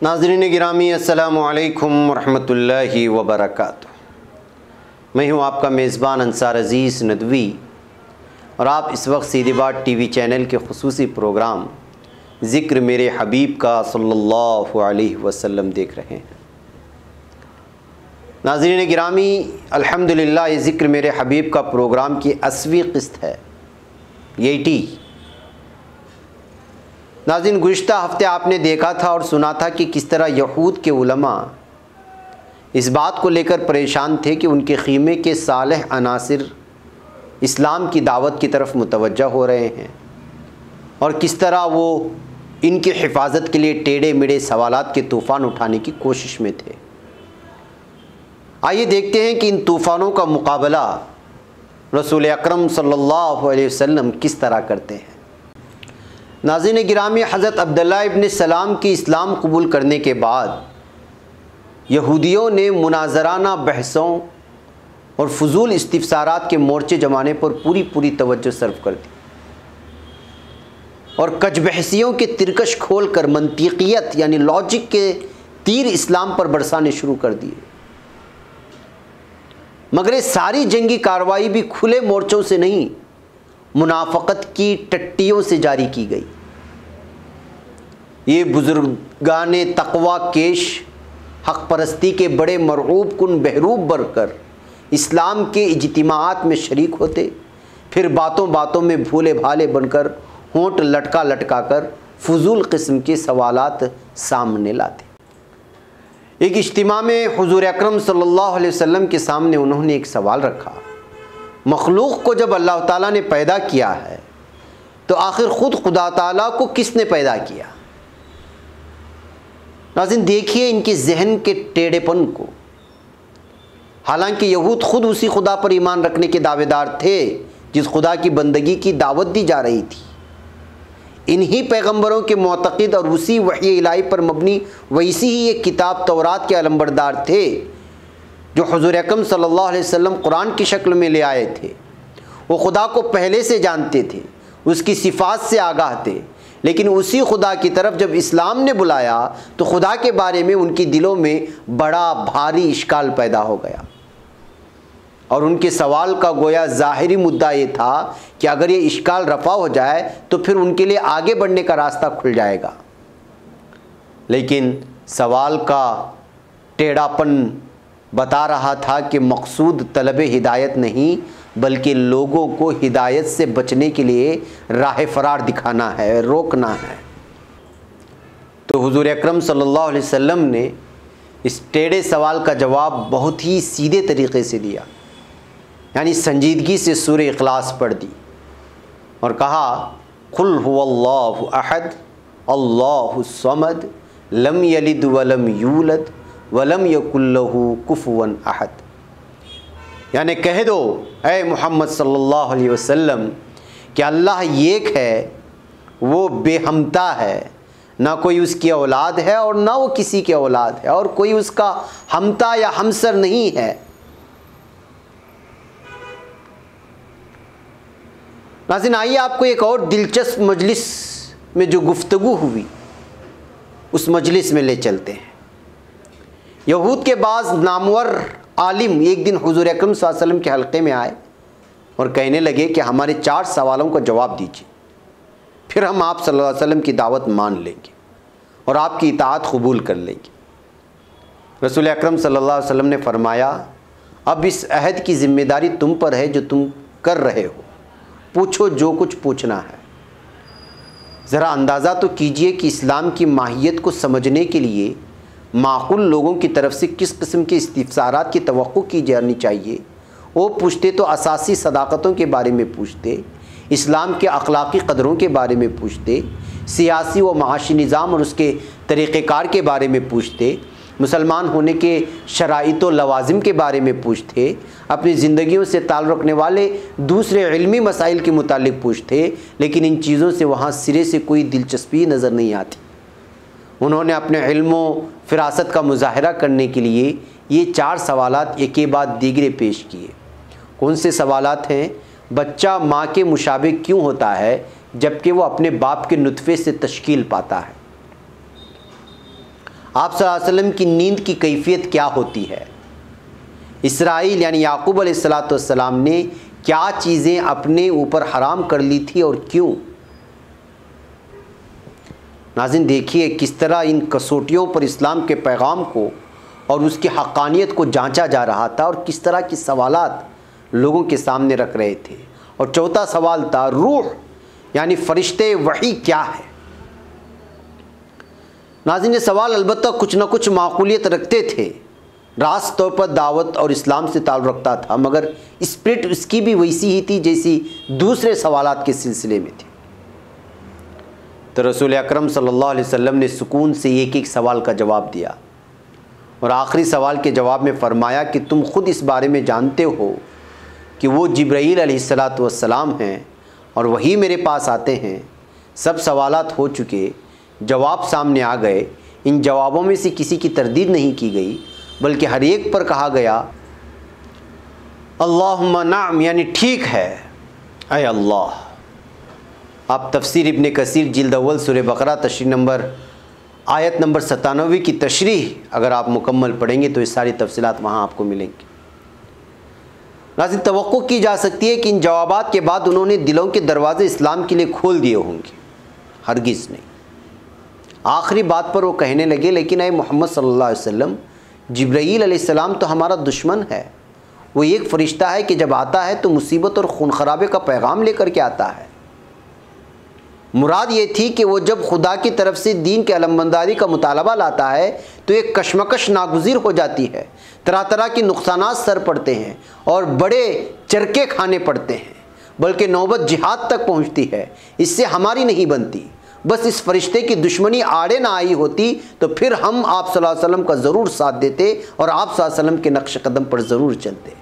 नाज़रीन गिरामी अस्सलामु अलैकुम वरहमतुल्लाहि वबरकातुहू। मैं हूँ आपका मेज़बान अंसार अज़ीज़ नदवी और आप इस वक्त सीधी बात टीवी चैनल के खुसूसी प्रोग्राम ज़िक्र मेरे हबीब का सल्लल्लाहु अलैहि वसल्लम देख रहे हैं। नाज़रीन गिरामी अल्हम्दुलिल्लाह ये ज़िक्र मेरे हबीब का प्रोग्राम की 80वीं किस्त है, 80। नाज़रीन गुज़िश्ता हफ़्ते आपने देखा था और सुना था कि किस तरह यहूद के उलमा इस बात को लेकर परेशान थे कि उनके ख़ीमे के सालेह अनासिर इस्लाम की दावत की तरफ मुतवज्जा हो रहे हैं और किस तरह वो इनकी हिफाजत के लिए टेढ़े मेढ़े सवालात के तूफ़ान उठाने की कोशिश में थे। आइए देखते हैं कि इन तूफ़ानों का मुकाबला रसूल अकरम सल्लल्लाहु अलैहि वसल्लम किस तरह करते हैं। नाज़रीन गिरामी हज़रत अब्दुल्लाह इब्न सलाम की इस्लाम कबूल करने के बाद यहूदियों ने मुनाजराना बहसों और फजूल इस्तिफ़सारात के मोर्चे जमाने पर पूरी तवज्जो सर्व कर दी और कजबहसियों के तिरकश खोल कर मंतीकियत यानी लॉजिक के तीर इस्लाम पर बरसाने शुरू कर दिए। मगर ये सारी जंगी कार्रवाई भी खुले मोर्चों से नहीं, मुनाफ़क़त की टट्टियों से जारी की गई। ये बुजुर्गाने तक़वा केश हक़ परस्ती के बड़े मरऊब कुन बहरूब बनकर इस्लाम के इज्तिमाआत में शरीक होते, फिर बातों बातों में भूले भाले बनकर होंठ लटका कर फजूल किस्म के सवालात सामने लाते। एक इज्तिमा में हुज़ूर अकरम सल्लल्लाहु अलैहि वसल्लम के सामने उन्होंने एक सवाल रखा, मखलूक को जब अल्लाह ताला ने पैदा किया है तो आखिर ख़ुद खुदा ताला को किसने पैदा किया। नाज़रीन देखिए इनके जहन के टेढ़ेपन को। हालांकि यहूद ख़ुद उसी खुदा पर ईमान रखने के दावेदार थे जिस खुदा की बंदगी की दावत दी जा रही थी। इन्हीं पैगंबरों के मोतक़िद और उसी वही इलाही पर मबनी वैसी ही एक किताब तौरात के अलंबरदार थे जो हुज़ूर अकरम सल्लल्लाहु अलैहि वसल्लम कुरान की शक्ल में ले आए थे। वो खुदा को पहले से जानते थे, उसकी सिफ़ात से आगाह थे, लेकिन उसी खुदा की तरफ जब इस्लाम ने बुलाया तो खुदा के बारे में उनके दिलों में बड़ा भारी इश्काल पैदा हो गया और उनके सवाल का गोया ज़ाहिरी मुद्दा ये था कि अगर ये इश्काल रफ़ा हो जाए तो फिर उनके लिए आगे बढ़ने का रास्ता खुल जाएगा। लेकिन सवाल का टेढ़ापन बता रहा था कि मकसूद तलब हिदायत नहीं बल्कि लोगों को हिदायत से बचने के लिए राह फरार दिखाना है, रोकना है। तो हुज़ूर अकरम सल्लल्लाहु अलैहि वसल्लम ने इस टेढ़े सवाल का जवाब बहुत ही सीधे तरीक़े से दिया, यानी संजीदगी से सूरह इखलास पढ़ दी और कहा, कुल हुवल्लाहु अहद अल्लाहुस समद लम यलिद वलम यूलद वलम यकुल लहू कुफुवन अहद। यानी कह दो ऐ मोहम्मद सल्लल्लाहु अलैहि वसल्लम कि अल्लाह एक है, वो बेहमता है, ना कोई उसकी औलाद है और ना वो किसी की औलाद है और कोई उसका हमता या हमसर नहीं है। नाज़रीन आइए आपको एक और दिलचस्प मजलिस में जो गुफ्तगू हुई उस मजलिस में ले चलते हैं। यहूद के बाज़ नामवर आलिम एक दिन हुज़ूर अकरम सल्लल्लाहु अलैहि वसल्लम के हल्के में आए और कहने लगे कि हमारे 4 सवालों का जवाब दीजिए, फिर हम आप सल्लल्लाहु अलैहि वसल्लम की दावत मान लेंगे और आपकी इताअत कबूल कर लेंगे। रसूल अकरम सल्लल्लाहु अलैहि वसल्लम ने फरमाया, अब इस अहद की ज़िम्मेदारी तुम पर है जो तुम कर रहे हो, पूछो जो कुछ पूछना है। ज़रा अंदाज़ा तो कीजिए कि इस्लाम की माहियत को समझने के लिए माक़ूल लोगों की तरफ से किस किस्म के इस्तिफ़सारात की तवक्को की जानी चाहिए। वो पूछते तो असासी सदाकतों के बारे में पूछते इस्लाम के अखलाकी क़दरों के बारे में पूछते, सियासी व माशी निज़ाम और उसके तरीक़ेकार के बारे में पूछते, मुसलमान होने के शराइत व लवाजिम के बारे में पूछते, अपनी ज़िंदगियों से ताल्लुक़ रखने वाले दूसरे इल्मी मसाइल के मुतालिक पूछते, लेकिन इन चीज़ों से वहाँ सिरे से कोई दिलचस्पी नज़र नहीं आती। उन्होंने अपने इल्मो फ़िरासत का मुज़ाहरा करने के लिए ये 4 सवालात एक के बाद दीगरे पेश किए। कौन से सवालात हैं? बच्चा माँ के मुशाबे क्यों होता है जबकि वो अपने बाप के नुतफ़े से तश्कील पाता है? आप सल्लल्लाहु अलैहि वसल्लम की नींद की कैफियत क्या होती है? इसराइल यानी याकूब अलैहिस्सलाम ने क्या चीज़ें अपने ऊपर हराम कर ली थी और क्यों? नाज़रीन, देखिए किस तरह इन कसौटियों पर इस्लाम के पैगाम को और उसकी हक़ानियत को जांचा जा रहा था और किस तरह की सवालात लोगों के सामने रख रहे थे। और चौथा सवाल था रूह यानी फ़रिश्ते वही क्या है? नाज़रीन, ये सवाल अलबत्ता कुछ न कुछ माकूलियत रखते थे, रास्त तौर पर दावत और इस्लाम से ताल्लुक़ रखता था, मगर स्पिरिट उसकी भी वैसी ही थी जैसी दूसरे सवालात के सिलसिले में थी। तो रसूल अकरम सल्लल्लाहु अलैहि वसल्लम ने सुकून से एक एक सवाल का जवाब दिया और आखिरी सवाल के जवाब में फ़रमाया कि तुम ख़ुद इस बारे में जानते हो कि वो जिब्राईल अलैहिस्सलातु वस्सलाम हैं और वही मेरे पास आते हैं। सब सवालात हो चुके, जवाब सामने आ गए। इन जवाबों में से किसी की तरदीद नहीं की गई, बल्कि हर एक पर कहा गया अल्लाहुम्मा नाम यानी ठीक है ऐ अल्लाह। आप तफसीर इब्न कसीर जिल्द अव्वल सूरह बकरा आयत नंबर 97 की तशरीह अगर आप मुकम्मल पढ़ेंगे तो ये सारी तफसीलात वहाँ आपको मिलेंगी। नाज़रीन, तवक्को की जा सकती है कि इन जवाबात के बाद उन्होंने दिलों के दरवाज़े इस्लाम के लिए खोल दिए होंगे। हरगिज़ नहीं। आखिरी बात पर वो कहने लगे, लेकिन ऐ मोहम्मद सल्लल्लाहु अलैहि वसल्लम, जिब्राईल अलैहिस्सलाम तो हमारा दुश्मन है। वो एक फ़रिश्ता है कि जब आता है तो मुसीबत और खून खराबे का पैगाम लेकर के आता है। मुराद ये थी कि वो जब खुदा की तरफ से दीन के अलमबरदारी का मुतालबा लाता है तो एक कशमकश नागुज़ीर हो जाती है, तरह तरह की नुकसानात सर पड़ते हैं और बड़े चरके खाने पड़ते हैं, बल्कि नौबत जिहाद तक पहुंचती है। इससे हमारी नहीं बनती। बस इस फरिश्ते की दुश्मनी आड़े ना आई होती तो फिर हम आप सल्लल्लाहु अलैहि वसल्लम का ज़रूर साथ देते और आप सल्लल्लाहु अलैहि वसल्लम के नक्श कदम पर ज़रूर चलते।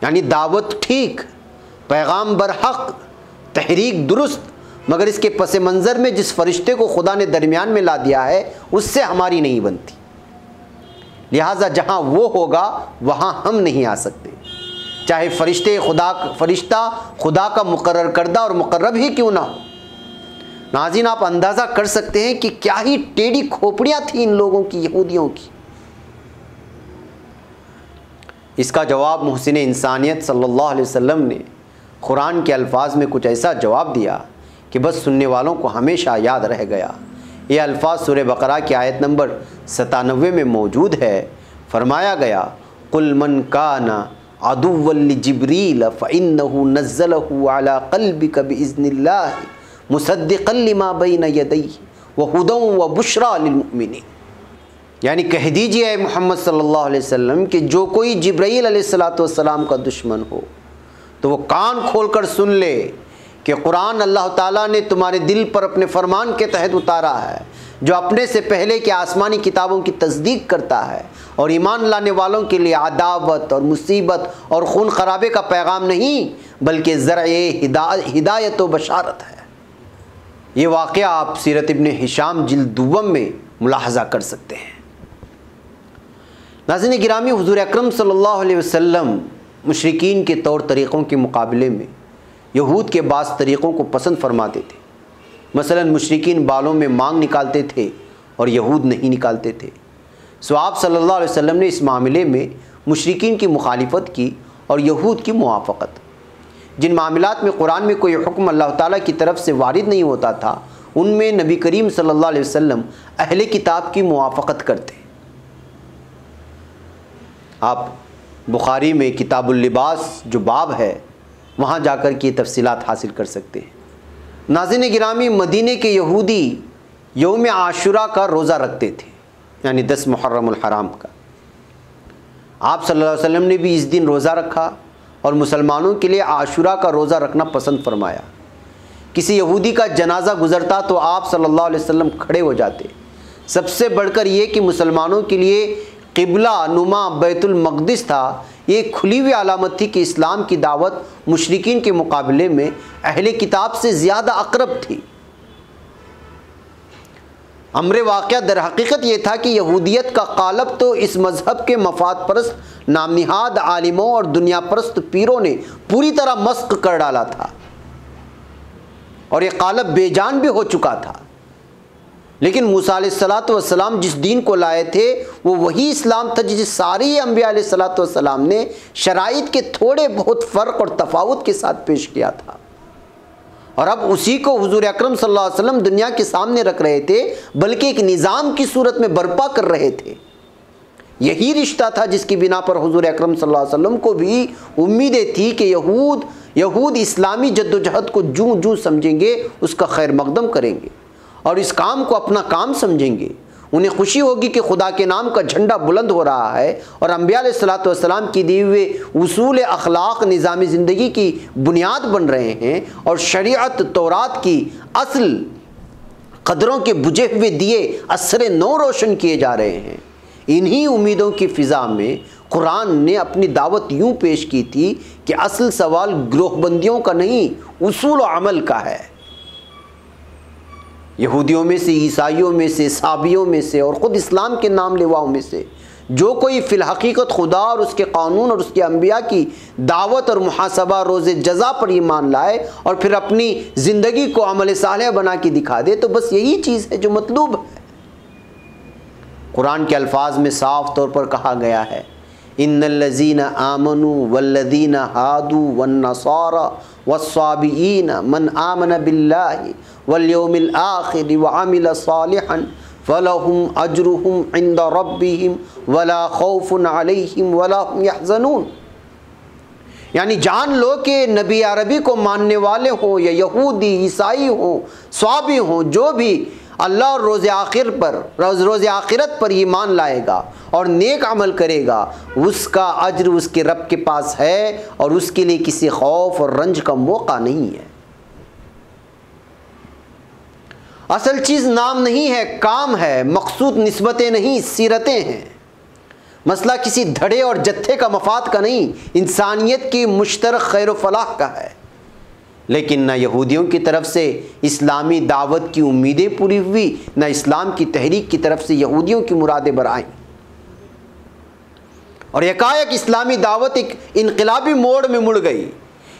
यानी दावत ठीक, पैगाम बरहक, तहरीक दुरुस्त, मगर इसके पस मंज़र में जिस फरिश्ते को खुदा ने दरमियान में ला दिया है उससे हमारी नहीं बनती। लिहाजा जहाँ वो होगा वहाँ हम नहीं आ सकते, चाहे फरिश्ता खुदा का मुकर्रर करदा और मुकर्रब ही क्यों ना हो। नाज़रीन, आप अंदाज़ा कर सकते हैं कि क्या ही टेढ़ी खोपड़ियाँ थी इन लोगों की, यहूदियों की। इसका जवाब मुहसिन इंसानियत सल्लल्लाहु अलैहि वसल्लम ने कुरान के अल्फाज में कुछ ऐसा जवाब दिया कि बस सुनने वालों को हमेशा याद रह गया। ये अल्फाज सूरह बकरा की आयत नंबर 97 में मौजूद है। फरमाया गया, कुल मन काना अदुव्वन लिजिब्रील फ़इन्नहु नज़्ज़लहु अला क़ल्बिका बिइज़्निल्लाह मुसद्दिक़न लिमा बैन यदैहि व हुदन व बुशरा लिलमुमिनीन। यानी कह दीजिए मोहम्मद सल्लल्लाहु अलैहि वसल्लम कि जो कोई जिब्राईल अलैहिस्सलातु वस्सलाम का दुश्मन हो तो वो कान खोलकर सुन ले कि कुरान अल्लाह ताला ने तुम्हारे दिल पर अपने फरमान के तहत उतारा है, जो अपने से पहले के आसमानी किताबों की तस्दीक करता है और ईमान लाने वालों के लिए अदावत और मुसीबत और खून खराबे का पैगाम नहीं बल्कि ज़रए हिदायत व बशारत है। ये वाक़या आप सीरत इब्न हिशाम जिल्द दुव्वम में मुलाहज़ा कर सकते हैं। नाज़रीन गिरामी, हुज़ूर अकरम सल्लल्लाहु अलैहि वसल्लम मुशरिकीन के तौर तरीक़ों के मुकाबले में यहूद के बाज़ तरीक़ों को पसंद फरमाते थे। मसलन मुशरिकीन बालों में मांग निकालते थे और यहूद नहीं निकालते थे। सो आप सल्लल्लाहु अलैहि वसल्लम ने इस मामले में मुशरिकीन की मुखालिफत की और यहूद की मुवाफ़क़त। जिन मामलात में कुरान में कोई हुक्म अल्लाह ताला की तरफ से वारिद नहीं होता था उनमें नबी करीम सल्लल्लाहु अलैहि वसल्लम अहले किताब की मुवाफ़क़त करते। आप बुखारी में किताबुल लिबास जो बाब है वहाँ जाकर के तफसीलात हासिल कर सकते हैं। नाज़रीन गिरामी, मदीने के यहूदी यौम आशुरा का रोज़ा रखते थे, यानी 10 मुहर्रमुल हराम का। आप सल्लल्लाहु अलैहि वसल्लम ने भी इस दिन रोज़ा रखा और मुसलमानों के लिए आशुरा का रोज़ा रखना पसंद फरमाया। किसी यहूदी का जनाजा गुजरता तो आप सल्लल्लाहु अलैहि वसल्लम खड़े हो जाते। सबसे बढ़कर ये कि मुसलमानों के लिए क़िबला नुमा बैतुल मक़दिस था, ये खुली हुई अलामत थी कि इस्लाम की दावत मुशरिकीन के मुकाबले में अहले किताब से ज़्यादा अक़रब थी। अम्र वाक़या दर हकीकत ये था कि यहूदियत का कालब तो इस मज़हब के मफाद परस्त नामनिहाद आलिमों और दुनिया परस्त पीरों ने पूरी तरह मस्क कर डाला था और ये कालब बेजान भी हो चुका था। लेकिन मूसा अलैहिस्सलातु वस्सलाम जिस दीन को लाए थे वो वही इस्लाम था जिसे सारी अंबिया अलैहिस्सलातु वस्सलाम ने शराइत के थोड़े बहुत फ़र्क और तफावत के साथ पेश किया था, और अब उसी को हुजूर अकरम सल्लल्लाहु अलैहि वसल्लम दुनिया के सामने रख रहे थे, बल्कि एक निज़ाम की सूरत में बर्पा कर रहे थे। यही रिश्ता था जिसकी बिना पर हुजूर अकरम सल्लल्लाहु अलैहि वसल्लम को भी उम्मीदें थी कि यहूद इस्लामी जद्दोजहद को जूं जूं समझेंगे उसका खैर मकदम करेंगे और इस काम को अपना काम समझेंगे। उन्हें खुशी होगी कि खुदा के नाम का झंडा बुलंद हो रहा है और अंबिया अलैहिस्सलातु वस्सलाम की दिए हुए उसूल अखलाक निज़ामी ज़िंदगी की बुनियाद बन रहे हैं और शरीयत तौरात की असल कदरों के बुझे हुए दिए असरे नौ रोशन किए जा रहे हैं। इन्हीं उम्मीदों की फ़िज़ा में कुरान ने अपनी दावत यूँ पेश की थी कि असल सवाल ग्रोहबंदियों का नहीं, उसूल व अमल का है। यहूदियों में से, ईसाइयों में से, साबियों में से और ख़ुद इस्लाम के नाम लेवाओं में से जो कोई फ़िलहकीकत खुदा और उसके कानून और उसके अंबिया की दावत और मुहासबा रोज़े जज़ा पर ईमान लाए और फिर अपनी ज़िंदगी को अमल सालेह बना के दिखा दे, तो बस यही चीज़ है जो मतलूब है। कुरान के अल्फाज में साफ़ तौर पर कहा गया है, इन्नल्लज़ीना आमनू वल्लज़ीना हादू वन्नसारा वस्साबिईन मन आमन बिल्लाहि वल यौमिल आखिर व अमिल सालिहन फलहुम अजरुहुम इंदा रब्बिहिम वला खौफुन अलैहिम वला हुम यहज़नून। यानी जान लो कि नबी अरबी को मानने वाले हों या यहूदी, ईसाई हों, स्वाबी हों, जो भी अल्लाह और रोज़े आखिरत पर ईमान लाएगा और नेक अमल करेगा, उसका अज्र उसके रब के पास है और उसके लिए किसी खौफ और रंज का मौका नहीं है। असल चीज़ नाम नहीं है, काम है। मकसूद निस्बतें नहीं, सीरतें हैं। मसला किसी धड़े और जत्थे का मफाद का नहीं, इंसानियत की मुश्तरक खैर व फलाह का है। लेकिन न यहूदियों की तरफ से इस्लामी दावत की उम्मीदें पूरी हुई, न इस्लाम की तहरीक की तरफ से यहूदियों की मुरादें बरआईं, और एकाएक इस्लामी दावत एक इनकलाबी मोड़ में मुड़ गई।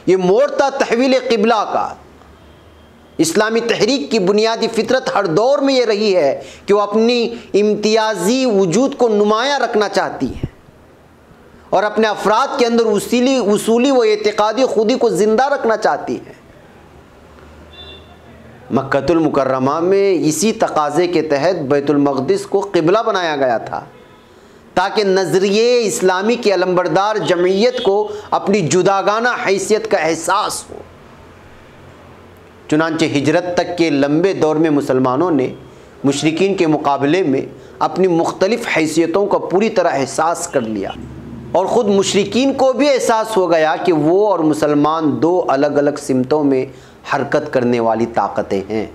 ये मोड़ था तहवील क़िबला का। इस्लामी तहरीक की बुनियादी फितरत हर दौर में ये रही है कि वो अपनी इम्तियाजी वजूद को नुमायाँ रखना चाहती है और अपने अफराद के अंदर उसूली व एतिक़ादी खुदी को ज़िंदा रखना चाहती है। मक्कतुल मुकर्रमा में इसी तकाज़े के तहत बैतुल मक़दिस को क़िबला बनाया गया था ताकि नज़रिए इस्लामी की अलंबरदार जमीयत को अपनी जुदागाना हैसियत का एहसास हो। चुनांचे हिजरत तक के लंबे दौर में मुसलमानों ने मुशरिकीन के मुकाबले में अपनी मुख्तलिफ़ हैसियतों का पूरी तरह एहसास कर लिया और ख़ुद मुशरिकीन को भी एहसास हो गया कि वो और मुसलमान दो अलग अलग सिमतों में हरकत करने वाली ताकतें हैं।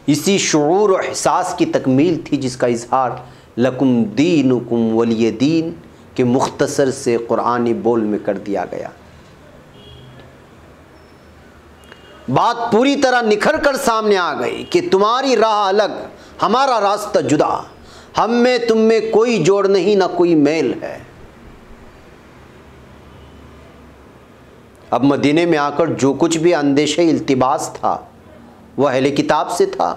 इसी शऊर और एहसास की तकमील थी जिसका इजहार लकुम दीनुकुम वलिय दीन के मुख्तसर से कुरानी बोल में कर दिया गया। बात पूरी तरह निखर कर सामने आ गई कि तुम्हारी राह अलग, हमारा रास्ता जुदा, हम में तुम में कोई जोड़ नहीं, ना कोई मेल है। अब मदीने में आकर जो कुछ भी अंदेशे इल्तिबास था वह अहले किताब से था,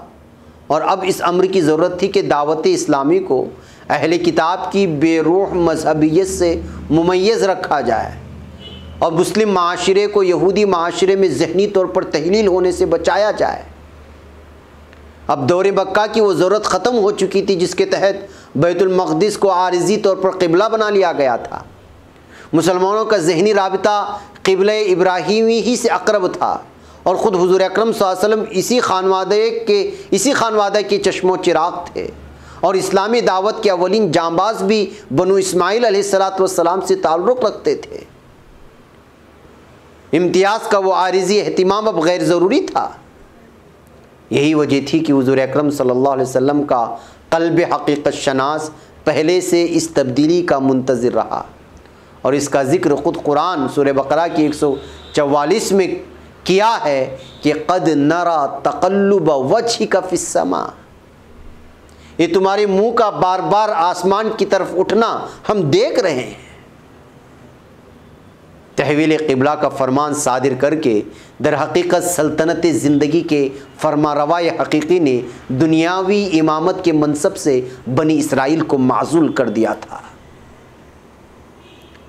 और अब इस अम्र की ज़रूरत थी कि दावत इस्लामी को अहले किताब की बेरूह मजहबियत से मुमय्यज़ रखा जाए और मुस्लिम माशरे को यहूदी माशरे में ज़हनी तौर पर तहलील होने से बचाया जाए। अब दौर मक्का की वो ज़रूरत ख़त्म हो चुकी थी जिसके तहत बैतुल मक़दिस को आरिज़ी तौर पर क़िबला बना लिया गया था। मुसलमानों का ज़हनी राबिता क़िबला इब्राहीमी ही से अक़रब था और ख़ुद हुज़ूर अकरम सल्लल्लाहु अलैहि वसल्लम इसी खानवादे के चश्मो चिराग थे और इस्लामी दावत के अवलिन जांबाज भी बनु इस्माइल अलैहिस्सलातु वस्सलाम से ताल्लुक़ रखते थे। इम्तियाज़ का वो आरिज़ी एहतिमाम अब गैर ज़रूरी था। यही वजह थी कि हुज़ूर अकरम सल्लल्लाहु अलैहि वसल्लम का क़ल्ब हक़ीक़त शनास पहले से इस तब्दीली का मुंतज़िर रहा, और इसका ज़िक्र ख़ुद कुरान सूरह बक़रा की 144 में किया है कि क़द नरा तक़ल्लुब वजहिका फ़िस्समा, ये तुम्हारे मुंह का बार बार आसमान की तरफ उठना हम देख रहे हैं। तहवील क़िबला का फरमान सादिर करके दर हकीकत सल्तनत ज़िंदगी के फरमारवाए हकीकी ने दुनियावी इमामत के मनसब से बनी इसराइल को माज़ूल कर दिया था,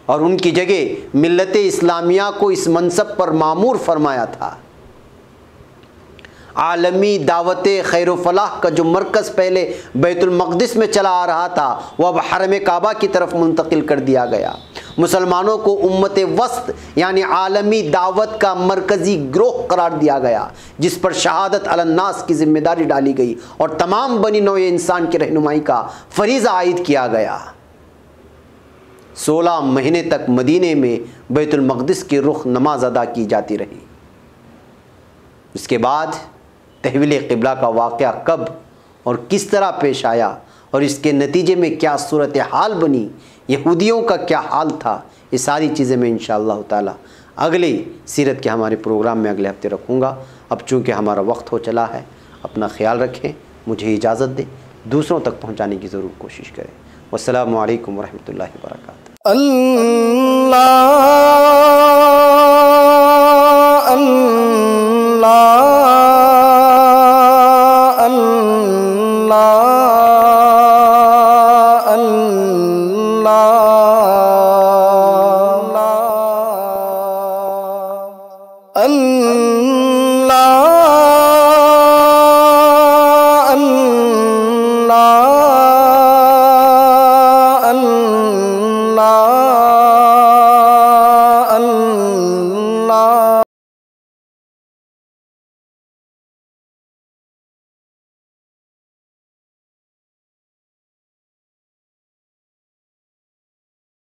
और उनकी जगह मिल्लत इस्लामिया को इस मनसब पर मामूर फरमाया था। आलमी दावत खैर व फलाह का जो मरकज़ पहले बैतुल मक़दिस में चला आ रहा था, वह अब हरम काबा की तरफ मुंतकिल कर दिया गया। मुसलमानों को उम्मत वस्त यानी आलमी दावत का मरकज़ी ग्रोह करार दिया गया, जिस पर शहादत अलन्नास की जिम्मेदारी डाली गई और तमाम बनी नौ इंसान की रहनुमाई का फरीज़ा आयद किया गया। 16 महीने तक मदीने में बैतुल मक़दिस की रुख नमाज अदा की जाती रही। इसके बाद तहवील क़िबला का वाक़या कब और किस तरह पेश आया और इसके नतीजे में क्या सूरत हाल बनी, यहूदियों का क्या हाल था, ये सारी चीज़ें मैं इंशाअल्लाह ताला अगले सीरत के हमारे प्रोग्राम में अगले हफ्ते रखूँगा। अब चूँकि हमारा वक्त हो चला है, अपना ख्याल रखें, मुझे इजाज़त दें, दूसरों तक पहुँचाने की ज़रूर कोशिश करें। वस्सलामु अलैकुम वरहमतुल्लाहि वबरकातुहू। अल्लाह अल्लाह